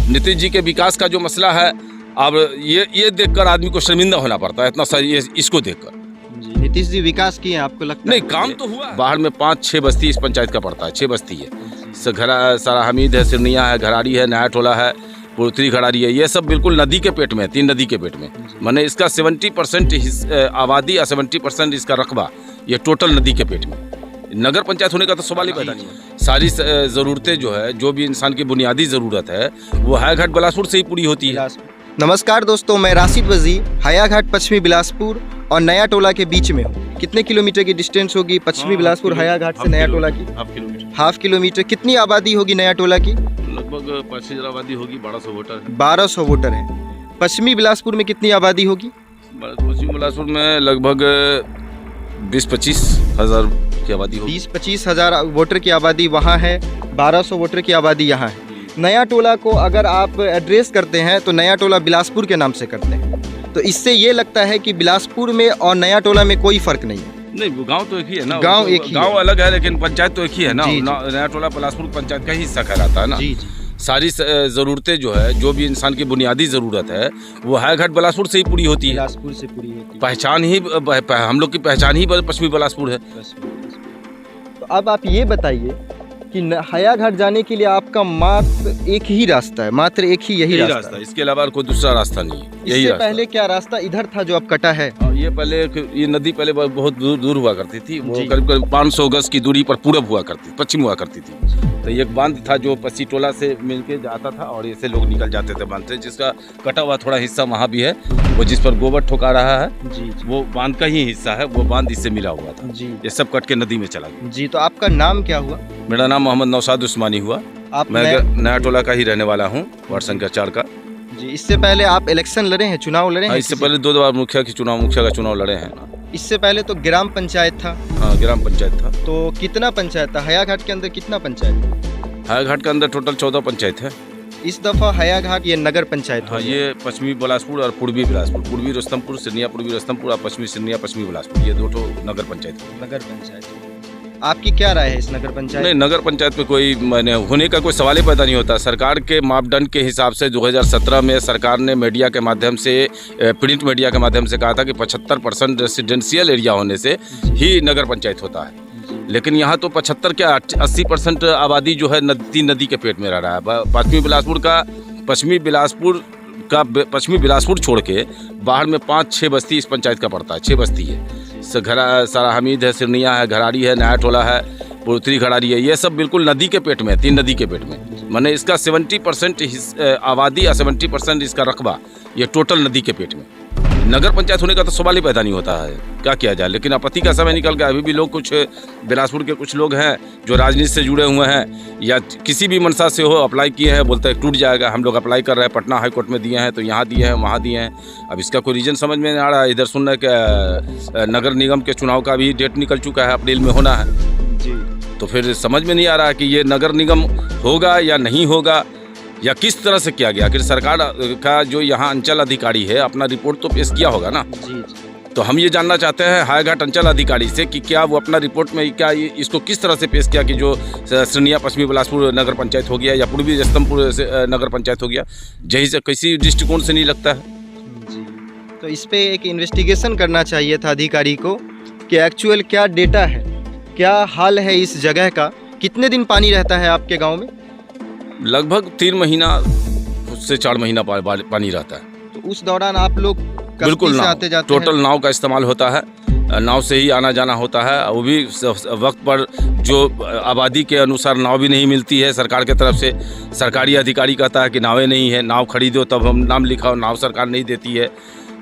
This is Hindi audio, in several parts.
नीतीश जी के विकास का जो मसला है, अब ये देखकर आदमी को शर्मिंदा होना पड़ता है इतना सारी इसको देखकर। नीतीश जी विकास किए हैं, आपको लगता नहीं है? काम तो हुआ। बाहर में 5-6 बस्ती इस पंचायत का पड़ता है, 6 बस्ती है। सारा हमीद है, सिरनिया है, घराड़ी है, नया टोला है, पुरतरी घराड़ी है। ये सब बिल्कुल नदी के पेट में है, 3 नदी के पेट में। माने इसका 70% आबादी या 70% इसका रकबा ये टोटल नदी के पेट में। नगर पंचायत होने का तो सवाल ही पैदा नहीं है। सारी ज़रूरतें जो है, जो भी इंसान की बुनियादी ज़रूरत है, वो हायाघाट बिलासपुर से ही पूरी होती है। नमस्कार दोस्तों, मैं राशिद वजीर हायाघाट पश्चिमी बिलासपुर और नया टोला के बीच में हूँ। कितने किलोमीटर की डिस्टेंस होगी पश्चिमी बिलासपुर हायाघाट से नया टोला की? Half kilometre. कितनी आबादी होगी नया टोला की? लगभग 5000 आबादी होगी, 1200 वोटर। 1200 वोटर है। पश्चिमी बिलासपुर में कितनी आबादी होगी? पश्चिमी बिलासपुर में लगभग 20-25 हज़ार की आबादी होगी। 20-25 हज़ार वोटर की आबादी वहाँ है, 1200 वोटर की आबादी यहाँ है। नया टोला को अगर आप एड्रेस करते हैं तो नया टोला बिलासपुर के नाम से करते हैं, तो इससे ये लगता है कि बिलासपुर में और नया टोला में कोई फर्क नहीं है। नहीं, गांव तो एक ही है ना। गांव एक ही, गांव अलग है लेकिन पंचायत तो एक ही है ना। जी, नया टोला बिलासपुर पंचायत का ही हिस्सा कहलाता है ना। जी। सारी ज़रूरतें जो है, जो भी इंसान की बुनियादी ज़रूरत है, वो हायाघाट बिलासपुर से ही पूरी होती है। बिलासपुर से पूरी होती है। पहचान ही हम लोग की पहचान ही पश्चिमी बिलासपुर है। तो अब आप ये बताइए कि हायाघाट जाने के लिए आपका मात्र एक ही रास्ता है, मात्र एक ही यही रास्ता है। इसके अलावा कोई दूसरा रास्ता नहीं है। यही इससे पहले क्या रास्ता इधर था जो अब कटा है? ये पहले ये नदी पहले बहुत दूर हुआ करती थी। वो करीब 500 गज की दूरी पर पूरब हुआ करती, पश्चिम हुआ करती थी। तो एक बांध था जो पश्चिमी टोला से मिलके जाता था और ऐसे लोग निकल जाते थे बांध से, जिसका कटा हुआ थोड़ा हिस्सा वहाँ भी है, वो जिस पर गोबर ठोका रहा है। जी। वो बांध का ही हिस्सा है, वो बांध इससे मिला हुआ था। जी। ये सब कट के नदी में चला गया। जी। तो आपका नाम क्या हुआ? मेरा नाम मोहम्मद नौशाद उस्मानी हुआ। मैं नया टोला का ही रहने वाला हूँ, वार्ड संख्या 4 का। जी। इससे पहले आप इलेक्शन लड़े हैं, चुनाव लड़े हैं? इससे पहले 2 बार मुखिया का चुनाव लड़े हैं। इससे पहले तो ग्राम पंचायत था। हाँ, ग्राम पंचायत था। तो कितना पंचायत था हायाघाट के अंदर? कितना पंचायत? हायाघाट के अंदर टोटल 14 पंचायत है। इस दफा हायाघाट ये नगर पंचायत। हाँ, ये पश्चिमी बिलासपुर और पूर्वी बिलासपुर, पूर्वी रुस्तमपुर, सिरनिया पूर्वी रुस्तमपुर और पश्चिमी सिरनिया पश्चिमी बिलासपुर, ये 2 नगर पंचायत। नगर पंचायत। आपकी क्या राय है इस नगर पंचायत? नहीं, नगर पंचायत में कोई मैंने होने का कोई सवाल ही पैदा नहीं होता। सरकार के मापदंड के हिसाब से 2017 में सरकार ने मीडिया के माध्यम से, प्रिंट मीडिया के माध्यम से कहा था कि 75% रेसिडेंशियल एरिया होने से ही नगर पंचायत होता है। लेकिन यहाँ तो 75 क्या 80% आबादी जो है नदी के पेट में रह रहा है। पश्चिमी बिलासपुर छोड़ के बाहर में 5-6 बस्ती इस पंचायत का पड़ता है, 6 बस्ती है। सारा हमीद है, सिरनिया है, घराड़ी है, नया टोला है, पुरतरी घराड़ी है। ये सब बिल्कुल नदी के पेट में है, 3 नदी के पेट में। माने इसका 70% आबादी या 70% इसका रकबा ये टोटल नदी के पेट में। नगर पंचायत होने का तो सवाल ही पैदा नहीं होता है, क्या किया जाए। लेकिन आपत्ति का समय निकल गया। अभी भी लोग, कुछ बिलासपुर के कुछ लोग हैं जो राजनीति से जुड़े हुए हैं या किसी भी मंशा से हो, अप्लाई किए हैं, बोलते हैं टूट जाएगा। हम लोग अप्लाई कर रहे हैं, पटना हाई कोर्ट में दिए हैं, तो यहाँ दिए हैं, वहाँ दिए हैं। अब इसका कोई रीज़न समझ में नहीं आ रहा है। इधर सुन रहे कि नगर निगम के चुनाव का भी डेट निकल चुका है, अप्रैल में होना है। जी। तो फिर समझ में नहीं आ रहा है कि ये नगर निगम होगा या नहीं होगा, या किस तरह से किया गया। कि सरकार का जो यहाँ अंचल अधिकारी है, अपना रिपोर्ट तो पेश किया होगा ना। जी। तो हम ये जानना चाहते हैं हायाघाट अंचल अधिकारी से कि क्या वो अपना रिपोर्ट में क्या इसको किस तरह से पेश किया कि जो सिरनिया पश्चिमी बिलासपुर नगर पंचायत हो गया या पूर्वी रुस्तमपुर नगर पंचायत हो गया, जही से किसी दृष्टिकोण से नहीं लगता है। जी। तो इस पर एक इन्वेस्टिगेशन करना चाहिए था अधिकारी को कि एक्चुअल क्या डेटा है, क्या हाल है इस जगह का। कितने दिन पानी रहता है आपके गाँव में? लगभग 3 महीना से 4 महीना पानी रहता है। तो उस दौरान आप लोग बिल्कुल आते जाते टोटल नाव का इस्तेमाल होता है, नाव से ही आना जाना होता है। वो भी वक्त पर जो आबादी के अनुसार नाव भी नहीं मिलती है सरकार की तरफ से। सरकारी अधिकारी कहता है कि नावें नहीं है, नाव खरीदो तब हम नाम लिखाओ, नाव सरकार नहीं देती है।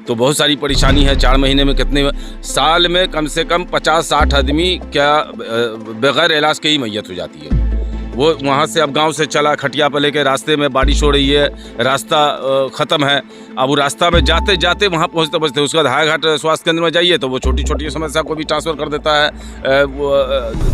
तो बहुत सारी परेशानी है। 4 महीने में कितने, साल में कम से कम 50-60 आदमी क्या बगैर इलाज के ही मैयत हो जाती है। वो वहाँ से अब गांव से चला खटिया पर लेके, रास्ते में बारिश हो रही है, रास्ता ख़त्म है। अब वो रास्ता में जाते जाते वहाँ पहुँचते उसके बाद हायाघाट स्वास्थ्य केंद्र में जाइए तो वो छोटी छोटी समस्या को भी ट्रांसफ़र कर देता है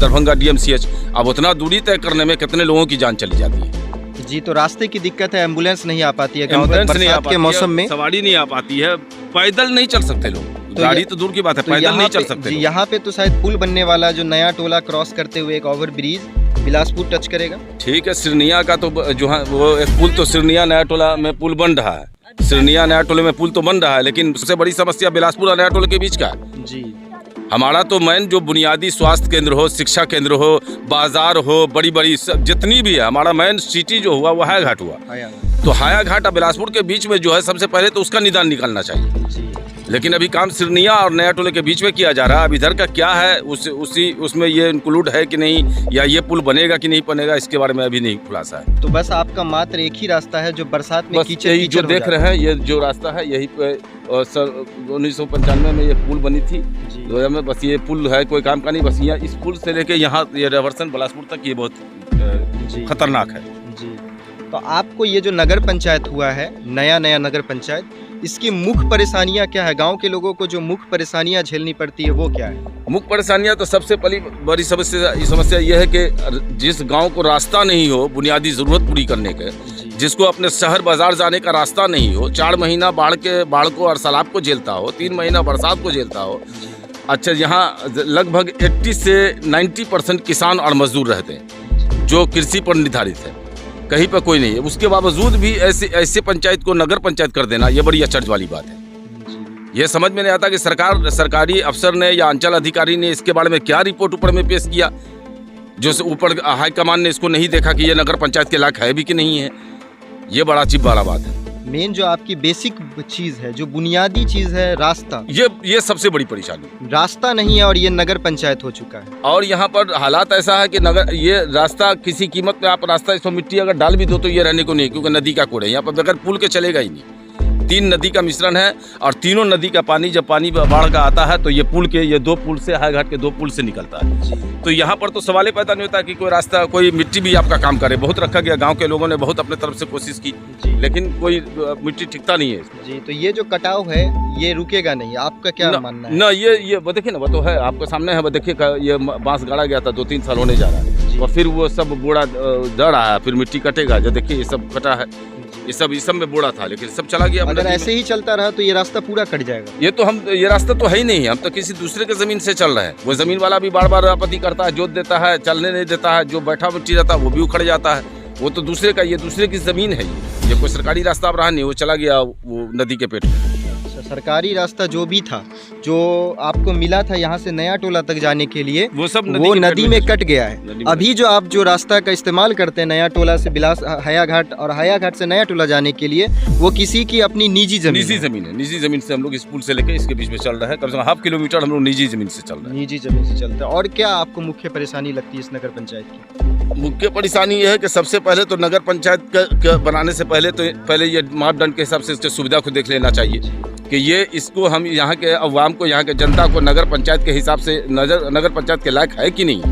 दरभंगा DMCH। अब उतना दूरी तय करने में कितने लोगों की जान चली जाती है। जी। तो रास्ते की दिक्कत है, एम्बुलेंस नहीं आ पाती है गाँव तक बरसात के मौसम में, सवारी नहीं आ पाती है, पैदल नहीं चल सकते लोग। गाड़ी तो दूर की बात है, पैदल नहीं चल सकते। यहाँ पे तो शायद पुल बनने वाला, जो नया टोला क्रॉस करते हुए एक ओवर ब्रिज बिलासपुर टच करेगा? ठीक है, सिरनिया का तो जो है वो एक पुल तो सिरनिया नया टोला में पुल बन रहा है, सिरनिया नया टोले में पुल तो बन रहा है, लेकिन सबसे बड़ी समस्या बिलासपुर और नया टोले के बीच का है। जी। हमारा तो मेन जो बुनियादी स्वास्थ्य केंद्र हो, शिक्षा केंद्र हो, बाजार हो, बड़ी बड़ी जितनी भी है, हमारा मेन सिटी जो हुआ वो हायाघाट हुआ। तो हायाघाट और बिलासपुर के बीच में जो है सबसे पहले तो उसका निदान निकालना चाहिए। लेकिन अभी काम सिरनिया और नया टोले के बीच में किया जा रहा है। अब इधर का क्या है उसमें ये इंक्लूड है कि नहीं, या ये पुल बनेगा कि नहीं बनेगा, इसके बारे में अभी नहीं खुलासा है। तो बस आपका मात्र एक ही रास्ता है जो बरसात में कीचड़ यही जो देख रहे हैं, ये जो रास्ता है यही पे 1995 में ये पुल बनी थी 2000 में। बस ये पुल है, कोई काम का नहीं। बस यहाँ इस पुल से लेके यहाँ ये रिवर्सन बिलासपुर तक ये बहुत खतरनाक है। जी। तो आपको ये जो नगर पंचायत हुआ है, नया नगर पंचायत, इसकी मुख्य परेशानियां क्या है? गांव के लोगों को जो मुख्य परेशानियां झेलनी पड़ती है वो क्या है? मुख्य परेशानियां तो सबसे बड़ी समस्या ये है कि जिस गांव को रास्ता नहीं हो बुनियादी जरूरत पूरी करने के, जिसको अपने शहर बाजार जाने का रास्ता नहीं हो, 4 महीना बाढ़ को और सैलाब को झेलता हो, 3 महीना बरसात को झेलता हो। अच्छा, यहाँ लगभग 80 से 90% किसान और मजदूर रहते हैं जो कृषि पर निर्धारित है, कहीं पर कोई नहीं है। उसके बावजूद भी ऐसे पंचायत को नगर पंचायत कर देना ये बड़ी अचरज वाली बात है। ये समझ में नहीं आता कि सरकारी अफसर ने या अंचल अधिकारी ने इसके बारे में क्या रिपोर्ट ऊपर में पेश किया, जो ऊपर हाईकमान ने इसको नहीं देखा कि ये नगर पंचायत के लायक है भी कि नहीं है। ये बड़ा अजीब वाला बात है। मेन जो आपकी बेसिक चीज़ है, जो बुनियादी चीज़ है, रास्ता, ये सबसे बड़ी परेशानी। रास्ता नहीं है और ये नगर पंचायत हो चुका है। और यहाँ पर हालात ऐसा है कि ये रास्ता किसी कीमत पे आप रास्ता इसमें मिट्टी अगर डाल भी दो तो ये रहने को नहीं, क्योंकि नदी का कोड है यहाँ पर, बगैर पुल के चलेगा ही नहीं। 3 नदी का मिश्रण है और तीनों नदी का पानी जब पानी बाढ़ का आता है तो ये पुल के, ये 2 पुल से, हायाघाट के 2 पुल से निकलता है। तो यहाँ पर तो सवाल पैदा नहीं होता कि कोई रास्ता, कोई मिट्टी भी आपका काम करे। बहुत रखा गया, गांव के लोगों ने बहुत अपने तरफ से कोशिश की, लेकिन कोई मिट्टी टिकता नहीं है जी। तो ये जो कटाव है ये रुकेगा नहीं, आपका क्या मानना है? ना, ये वो देखिए ना, वो तो है आपके सामने है, वो देखिए ये बांस गाड़ा गया था, 2-3 साल होने जा रहा है और फिर वो सब बोड़ा दड़ रहा है, फिर मिट्टी कटेगा। जो देखिए ये सब कटा है, ये सब में बोड़ा था, लेकिन सब चला गया। अगर ऐसे ही चलता रहा तो ये रास्ता पूरा कट जाएगा। ये रास्ता तो है ही नहीं है, हम तो किसी दूसरे के जमीन से चल रहे हैं। वो जमीन वाला भी बार आपत्ति करता है, जोत देता है, चलने नहीं देता है, जो बैठा मिट्टी रहता है वो भी उखड़ जाता है। वो तो दूसरे का, ये दूसरे की जमीन है। ये कोई सरकारी रास्ता अब रहा नहीं, वो चला गया वो नदी के पेट में। सरकारी रास्ता जो भी था, जो आपको मिला था यहाँ से नया टोला तक जाने के लिए, वो सब नदी में कट गया है। अभी जो आप जो रास्ता का इस्तेमाल करते हैं नया टोला से हायाघाट और हायाघाट से नया टोला जाने के लिए, वो किसी की अपनी निजी जमीन है। निजी जमीन से हम लोग इस पुल से लेके इसके बीच में चल रहा है, कम से कम ½ किलोमीटर हम लोग निजी जमीन से चल रहे हैं। निजी जमीन से चलते हैं। और क्या आपको मुख्य परेशानी लगती है इस नगर पंचायत की? मुख्य परेशानी यह है कि सबसे पहले तो नगर पंचायत बनाने से पहले ये मापदंड के हिसाब से इसकी सुविधा को देख लेना चाहिए कि ये इसको हम यहाँ के अवाम को, यहाँ के जनता को नगर पंचायत के हिसाब से नगर पंचायत के लायक है कि नहीं।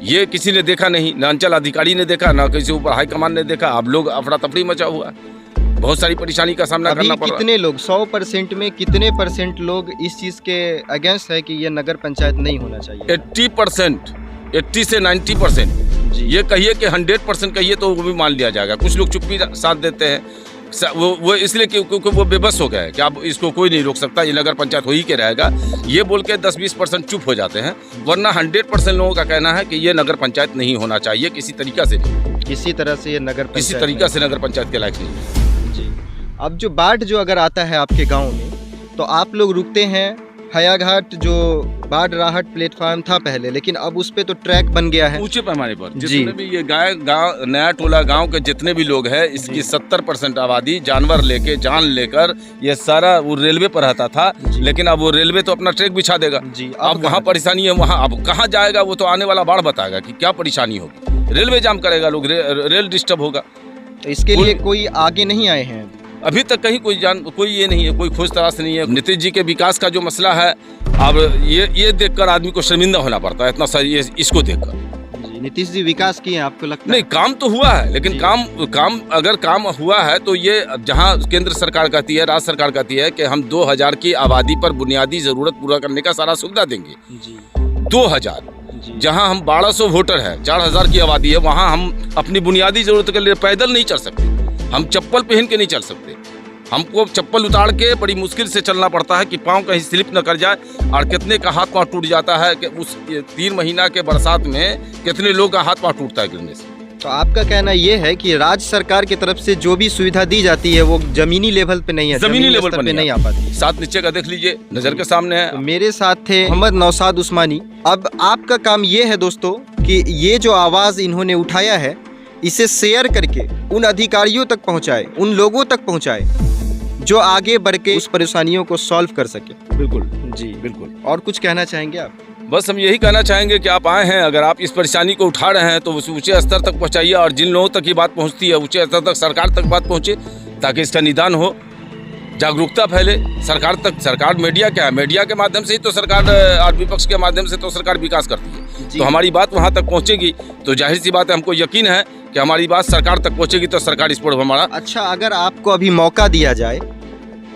ये किसी ने देखा नहीं, ना अंचल अधिकारी ने देखा, ना किसी ऊपर हाईकमान ने देखा। अब लोग अफरा तफरी मचा हुआ, बहुत सारी परेशानी का सामना करना पड़ रहा है। कितने लोग, 100% में कितने % लोग इस चीज़ के अगेंस्ट है कि ये नगर पंचायत नहीं होना चाहिए? 80%, 80 से 90%। ये कहिए कि 100% कहिए तो वो भी मान लिया जाएगा। कुछ लोग चुप्पी साथ देते हैं, वो इसलिए क्योंकि वो बेबस हो गए कि अब इसको कोई नहीं रोक सकता, ये नगर पंचायत हो ही के रहेगा, ये बोल के 10-20% चुप हो जाते हैं। वरना 100% लोगों का कहना है कि ये नगर पंचायत नहीं होना चाहिए किसी तरीका से, किसी तरह से ये नगर किसी तरीका से नगर पंचायत के लायक नहीं जी। अब जो बाढ़ जो अगर आता है आपके गाँव में, तो आप लोग रुकते हैं। हायाघाट जो बाढ़ राहत प्लेटफॉर्म था पहले, लेकिन अब उस पे तो ट्रैक बन गया है ऊंचे पैमाने पर। जितने भी ये गाँव नया टोला गांव के जितने भी लोग हैं, इसकी 70% आबादी जानवर लेके, जान लेकर, ये सारा वो रेलवे पर रहता था। लेकिन अब वो रेलवे तो अपना ट्रैक बिछा देगा जी। अब वहाँ परेशानी है, वहाँ अब कहाँ जाएगा वो तो आने वाला बाढ़ बताएगा कि क्या परेशानी होगी। रेलवे जाम करेगा, लोग रेल डिस्टर्ब होगा। तो इसके लिए कोई आगे नहीं आए हैं अभी तक, कहीं कोई ये नहीं है, कोई खोज तलाश नहीं है। नीतीश जी के विकास का जो मसला है, अब ये देखकर आदमी को शर्मिंदा होना पड़ता है इतना सारी इसको देखकर। नीतीश जी विकास किए आपको लगता है? नहीं, काम तो हुआ है, लेकिन काम अगर काम हुआ है तो ये जहां केंद्र सरकार कहती है, राज्य सरकार कहती है कि हम 2000 की आबादी पर बुनियादी जरूरत पूरा करने का सारा सुविधा देंगे। 2000 जहां हम 1200 वोटर है, 4000 की आबादी है, वहां हम अपनी बुनियादी जरूरत के लिए पैदल नहीं चल सकते, हम चप्पल पहन के नहीं चल सकते। हमको चप्पल उतार के बड़ी मुश्किल से चलना पड़ता है कि पाँव कहीं स्लिप न कर जाए। और कितने का हाथ पाँव टूट जाता है कि उस 3 महीना के बरसात में कितने लोग का हाथ पाँव टूटता है गिरने से। तो आपका कहना ये है कि राज्य सरकार की तरफ से जो भी सुविधा दी जाती है वो जमीनी लेवल पे नहीं है, जमीनी लेवल स्तर पर पे नहीं आ पाती। साथ नीचे का देख लीजिए, नज़र के सामने है। तो मेरे साथ थे मोहम्मद नौशाद उस्मानी। अब आपका काम ये है दोस्तों कि ये जो आवाज़ इन्होंने उठाया है इसे शेयर करके उन अधिकारियों तक पहुंचाए, उन लोगों तक पहुंचाए जो आगे बढ़ के उस परेशानियों को सॉल्व कर सके। बिल्कुल जी बिल्कुल। और कुछ कहना चाहेंगे आप? बस हम यही कहना चाहेंगे कि आप आए हैं, अगर आप इस परेशानी को उठा रहे हैं तो उस ऊंचे स्तर तक पहुंचाइए, और जिन लोगों तक ये बात पहुंचती है ऊंचे स्तर तक, सरकार तक बात पहुंचे, ताकि इसका निदान हो, जागरूकता फैले सरकार तक। सरकार मीडिया क्या है, मीडिया के माध्यम से ही तो सरकार और विपक्ष के माध्यम से तो सरकार विकास करती है। तो हमारी बात वहाँ तक पहुँचेगी तो जाहिर सी बात है, हमको यकीन है कि हमारी बात सरकार तक पहुँचेगी तो सरकार इस पर हमारा। अच्छा, अगर आपको अभी मौका दिया जाए,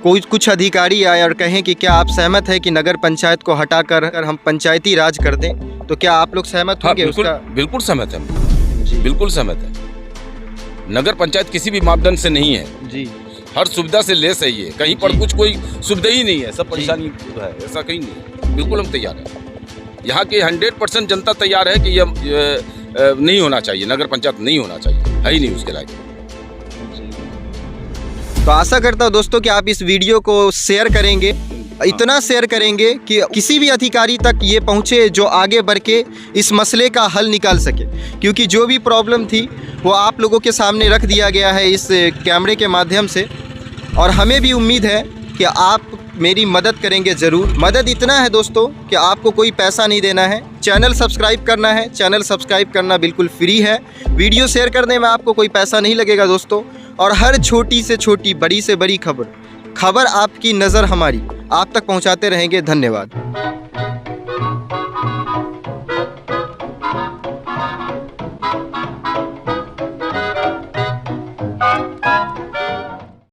कोई कुछ अधिकारी आए और कहें कि क्या आप सहमत है कि नगर पंचायत को हटाकर हम पंचायती राज कर दें, तो क्या आप लोग सहमत होंगे? बिल्कुल, उसका बिल्कुल सहमत है जी, बिल्कुल सहमत है। नगर पंचायत किसी भी मापदंड से नहीं है जी, हर सुविधा से लेस है ये, कहीं पर कुछ कोई सुविधा ही नहीं है, सब परेशानी है, ऐसा कहीं नहीं। बिल्कुल हम तैयार हैं, यहाँ की 100% जनता तैयार है कि ये नहीं होना चाहिए, नगर पंचायत नहीं होना चाहिए, है ही नहीं उसके लायक। तो आशा करता हूँ दोस्तों कि आप इस वीडियो को शेयर करेंगे, इतना शेयर करेंगे कि किसी भी अधिकारी तक ये पहुँचे जो आगे बढ़ के इस मसले का हल निकाल सके। क्योंकि जो भी प्रॉब्लम थी वो आप लोगों के सामने रख दिया गया है इस कैमरे के माध्यम से, और हमें भी उम्मीद है कि आप मेरी मदद करेंगे ज़रूर। मदद इतना है दोस्तों कि आपको कोई पैसा नहीं देना है, चैनल सब्सक्राइब करना है, चैनल सब्सक्राइब करना बिल्कुल फ्री है, वीडियो शेयर करने में आपको कोई पैसा नहीं लगेगा दोस्तों। और हर छोटी से छोटी, बड़ी से बड़ी खबर आपकी नज़र हमारी आप तक पहुंचाते रहेंगे। धन्यवाद।